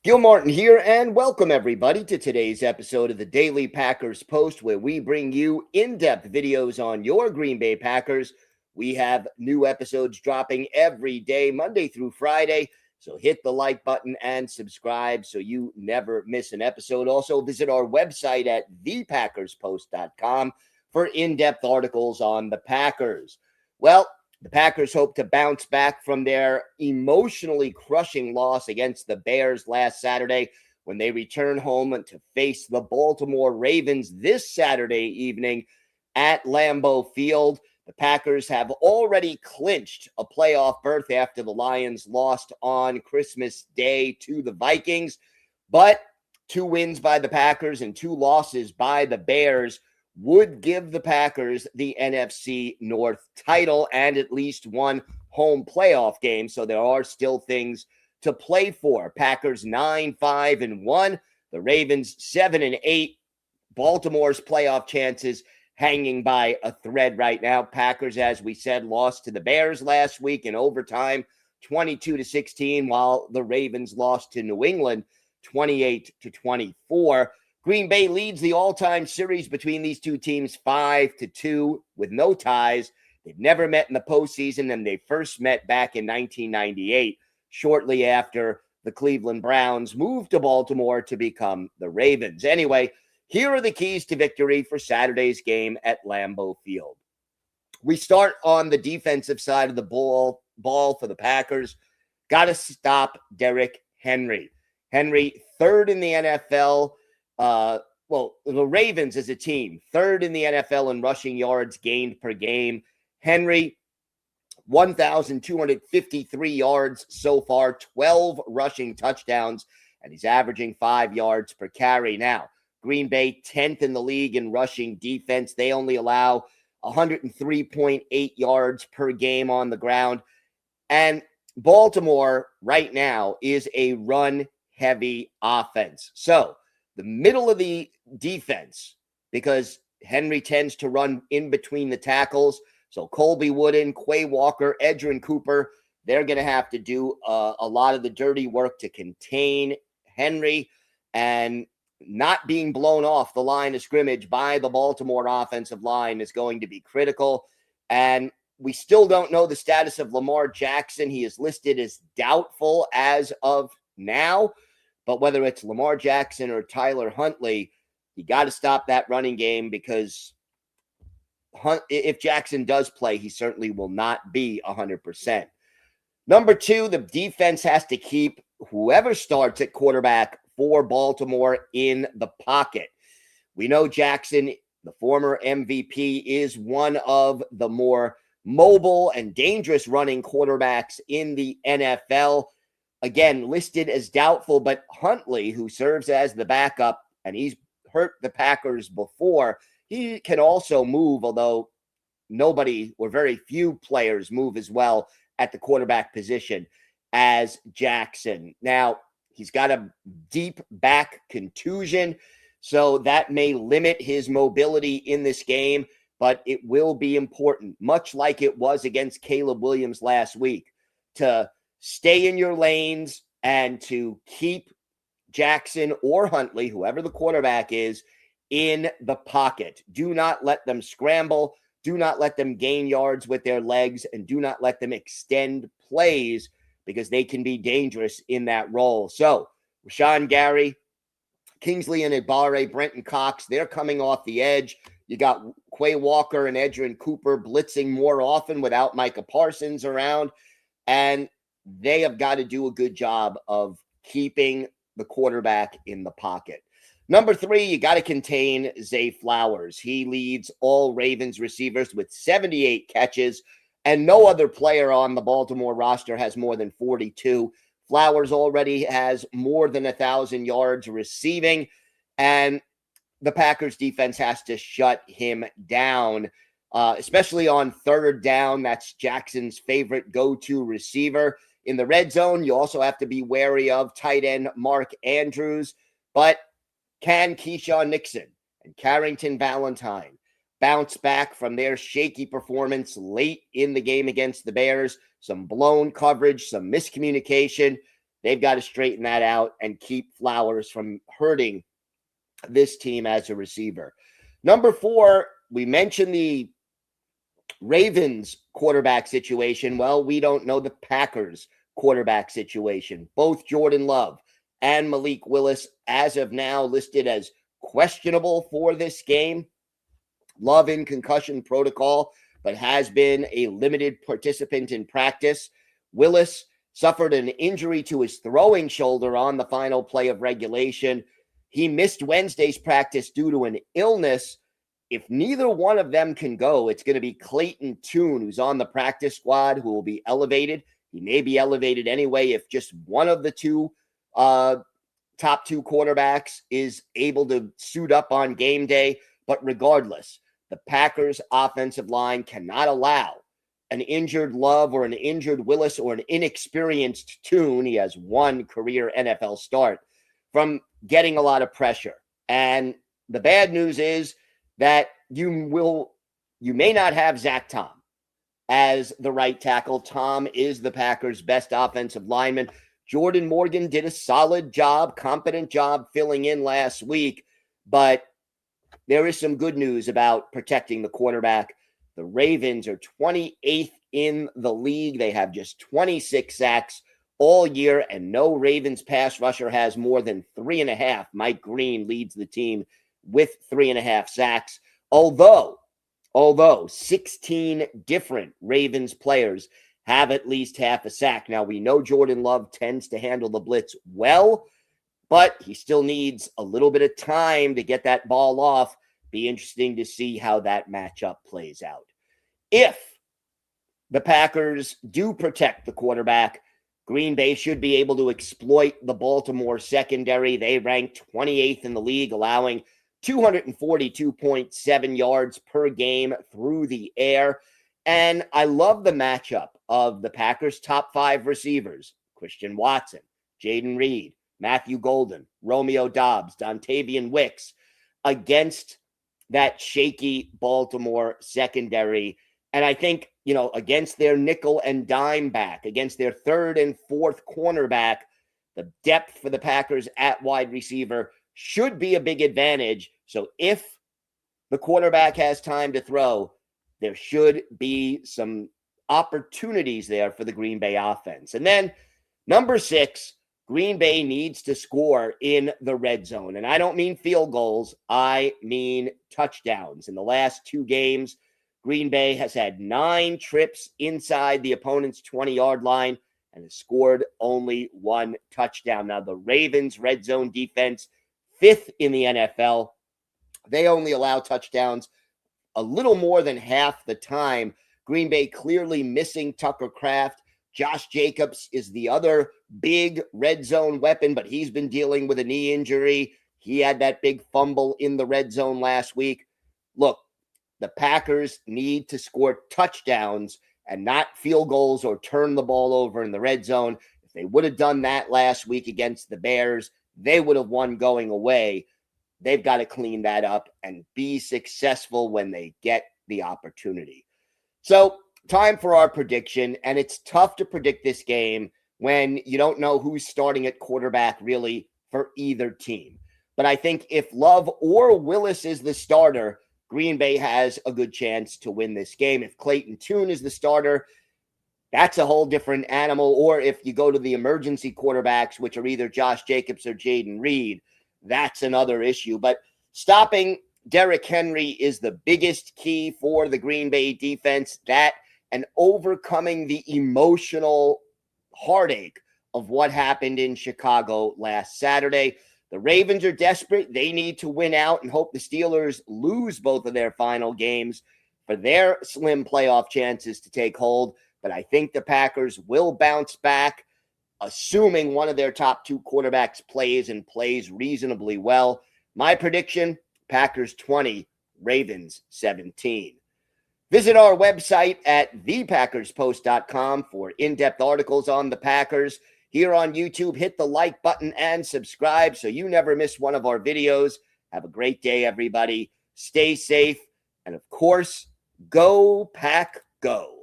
Gil Martin here, and welcome everybody to today's episode of the Daily Packers Post, where we bring you in-depth videos on your Green Bay Packers. We have new episodes dropping every day, Monday through Friday, so hit the like button and subscribe so you never miss an episode. Also, visit our website at thepackerspost.com for in-depth articles on the Packers. Well, the Packers hope to bounce back from their emotionally crushing loss against the Bears last Saturday when they return home to face the Baltimore Ravens this Saturday evening at Lambeau Field. The Packers have already clinched a playoff berth after the Lions lost on Christmas Day to the Vikings, but two wins by the Packers and two losses by the Bears would give the Packers the NFC North title and at least one home playoff game. So there are still things to play for. Packers 9-5-1, the Ravens 7-8. Baltimore's playoff chances hanging by a thread right now. Packers, as we said, lost to the Bears last week in overtime, 22-16, while the Ravens lost to New England 28-24. Green Bay leads the all-time series between these two teams 5-2 with no ties. They've never met in the postseason, and they first met back in 1998, shortly after the Cleveland Browns moved to Baltimore to become the Ravens. Anyway, here are the keys to victory for Saturday's game at Lambeau Field. We start on the defensive side of the ball for the Packers. Got to stop Derrick Henry. Henry, third in the NFL. The Ravens as a team, third in the NFL in rushing yards gained per game. Henry, 1,253 yards so far, 12 rushing touchdowns, and he's averaging 5 yards per carry. Now, Green Bay, 10th in the league in rushing defense. They only allow 103.8 yards per game on the ground. And Baltimore right now is a run-heavy offense. So, the middle of the defense, because Henry tends to run in between the tackles. So Colby Wooden, Quay Walker, Edgerrin Cooper, they're going to have to do a lot of the dirty work to contain Henry, and not being blown off the line of scrimmage by the Baltimore offensive line is going to be critical. And we still don't know the status of Lamar Jackson. He is listed as doubtful as of now. But whether it's Lamar Jackson or Tyler Huntley, you got to stop that running game, because if Jackson does play, he certainly will not be 100%. Number two, the defense has to keep whoever starts at quarterback for Baltimore in the pocket. We know Jackson, the former MVP, is one of the more mobile and dangerous running quarterbacks in the NFL. Again, listed as doubtful, but Huntley, who serves as the backup, and he's hurt the Packers before, he can also move, although nobody or very few players move as well at the quarterback position as Jackson. Now, he's got a deep back contusion, so that may limit his mobility in this game, but it will be important, much like it was against Caleb Williams last week, to stay in your lanes and to keep Jackson or Huntley, whoever the quarterback is, in the pocket. Do not let them scramble. Do not let them gain yards with their legs, and do not let them extend plays, because they can be dangerous in that role. So, Rashawn Gary, Kingsley Enagbare, Brenton Cox, they're coming off the edge. You got Quay Walker and Edgerrin Cooper blitzing more often without Micah Parsons around. And they have got to do a good job of keeping the quarterback in the pocket. Number three, you got to contain Zay Flowers. He leads all Ravens receivers with 78 catches, and no other player on the Baltimore roster has more than 42. Flowers already has more than 1,000 yards receiving, and the Packers defense has to shut him down, especially on third down. That's Jackson's favorite go-to receiver. In the red zone, you also have to be wary of tight end Mark Andrews. But can Keyshawn Nixon and Carrington Valentine bounce back from their shaky performance late in the game against the Bears? Some blown coverage, some miscommunication. They've got to straighten that out and keep Flowers from hurting this team as a receiver. Number 4, we mentioned the Ravens quarterback situation. Well, we don't know the Packers quarterback situation. Both Jordan Love and Malik Willis, as of now, listed as questionable for this game. Love in concussion protocol, but has been a limited participant in practice. Willis suffered an injury to his throwing shoulder on the final play of regulation. He missed Wednesday's practice due to an illness. If neither one of them can go, it's going to be Clayton Tune, who's on the practice squad, who will be elevated. He may be elevated anyway if just one of the two top 2 quarterbacks is able to suit up on game day. But regardless, the Packers' offensive line cannot allow an injured Love or an injured Willis or an inexperienced Tune, he has one career NFL start, from getting a lot of pressure. And the bad news is that you may not have Zach Tom as the right tackle. Tom is the Packers' best offensive lineman. Jordan Morgan did a solid job, competent job filling in last week, but there is some good news about protecting the quarterback. The Ravens are 28th in the league. They have just 26 sacks all year, and no Ravens pass rusher has more than 3.5. Mike Green leads the team with 3.5 sacks, although 16 different Ravens players have at least half a sack. Now, we know Jordan Love tends to handle the blitz well, but he still needs a little bit of time to get that ball off. Be interesting to see how that matchup plays out. If the Packers do protect the quarterback, Green Bay should be able to exploit the Baltimore secondary. They rank 28th in the league, allowing 242.7 yards per game through the air. And I love the matchup of the Packers' top 5 receivers: Christian Watson, Jaden Reed, Matthew Golden, Romeo Doubs, Dontavian Wicks, against that shaky Baltimore secondary. And I think, against their nickel and dime back, against their 3rd and 4th cornerback, the depth for the Packers at wide receiver should be a big advantage. So if the quarterback has time to throw, there should be some opportunities there for the Green Bay offense. And then number 6, Green Bay needs to score in the red zone. And I don't mean field goals. I mean touchdowns. In the last 2 games, Green Bay has had 9 trips inside the opponent's 20-yard line and has scored only 1 touchdown. Now, the Ravens' red zone defense, 5th in the NFL. They only allow touchdowns a little more than half the time. Green Bay clearly missing Tucker Kraft. Josh Jacobs is the other big red zone weapon, but he's been dealing with a knee injury. He had that big fumble in the red zone last week. Look, the Packers need to score touchdowns and not field goals or turn the ball over in the red zone. If they would have done that last week against the Bears, they would have won going away. They've got to clean that up and be successful when they get the opportunity. So, time for our prediction, and it's tough to predict this game when you don't know who's starting at quarterback really for either team. But I think if Love or Willis is the starter, Green Bay has a good chance to win this game. If Clayton Tune is the starter, that's a whole different animal. Or if you go to the emergency quarterbacks, which are either Josh Jacobs or Jaden Reed, that's another issue. But stopping Derrick Henry is the biggest key for the Green Bay defense. That and overcoming the emotional heartache of what happened in Chicago last Saturday. The Ravens are desperate. They need to win out and hope the Steelers lose both of their final games for their slim playoff chances to take hold. But I think the Packers will bounce back, assuming one of their top 2 quarterbacks plays and plays reasonably well. My prediction, Packers 20, Ravens 17. Visit our website at thepackerspost.com for in-depth articles on the Packers. Here on YouTube, hit the like button and subscribe so you never miss one of our videos. Have a great day, everybody. Stay safe. And of course, go Pack Go.